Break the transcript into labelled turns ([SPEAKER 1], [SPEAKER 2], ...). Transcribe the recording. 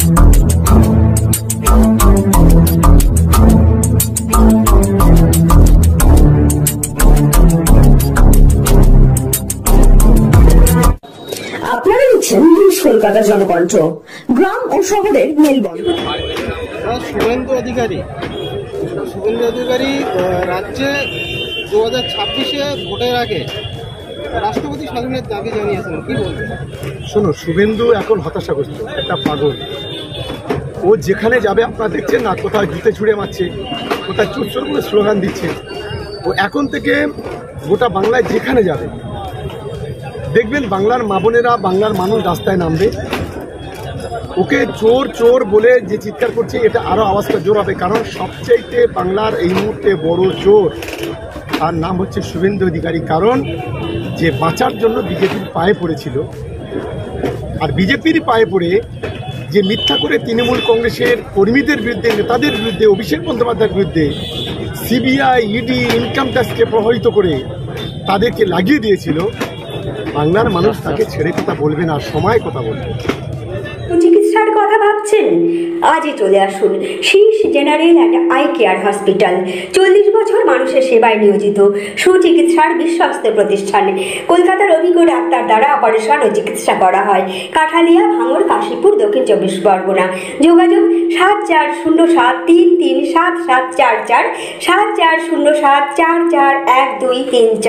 [SPEAKER 1] আপনারা দেখছেন কলকাতা জনকণ্ঠ, গ্রাম ও শহরের মেলবন্ধন।
[SPEAKER 2] শুভেন্দু অধিকারী রাজ্যে 2026-এ ভোটের আগে রাষ্ট্রপতি শাসনের দাবি জানিয়েছেন, কি বলবেন?
[SPEAKER 3] শোনো, শুভেন্দু এখন হতাশাগ্রস্ত, একটা পাগল। ও যেখানে যাবে আপনারা দেখছেন না, কোথায় জুতে ছুঁড়ে মারছে, কোথায় চুরচুর করে স্লোগান দিচ্ছে। ও এখন থেকে গোটা বাংলায় যেখানে যাবে দেখবেন বাংলার মা বোনেরা, বাংলার মানুষ রাস্তায় নামবে। ওকে চোর চোর বলে যে চিৎকার করছে, এটা আরও আওয়াজটা জোর হবে, কারণ সবচাইতে বাংলার এই মুহূর্তে বড় চোর, তার নাম হচ্ছে শুভেন্দু অধিকারী। কারণ যে বাঁচার জন্য বিজেপির পায়ে পড়েছিল, আর বিজেপির পায়ে পড়ে যে মিথ্যা করে তৃণমূল কংগ্রেসের কর্মীদের বিরুদ্ধে, নেতাদের বিরুদ্ধে, অভিষেক বন্দ্যোপাধ্যায়ের বিরুদ্ধে সিবিআই, ইডি, ইনকাম ট্যাক্সকে প্রভাবিত করে তাদেরকে লাগিয়ে দিয়েছিল, বাংলার মানুষ তাকে ছেড়ে কথা বলবে না, সময় কথা বলবে।
[SPEAKER 1] চিকিৎসার কথা ভাবছেন? আজই চলে আসুন শীর্ষ general and eye care hospital. 40 বছর মানুষের সেবায় নিয়োজিত সুচিকিৎসার বিশ্বস্ত প্রতিষ্ঠান। কলকাতার অভিজ্ঞ ডাক্তার দ্বারা অপারেশন ও চিকিৎসা করা হয়। কাঠালিয়া, ভাঙড়, কাশীপুর, দক্ষিণ 24 পরগনা। যোগাযোগ 7407337744, 7407441234।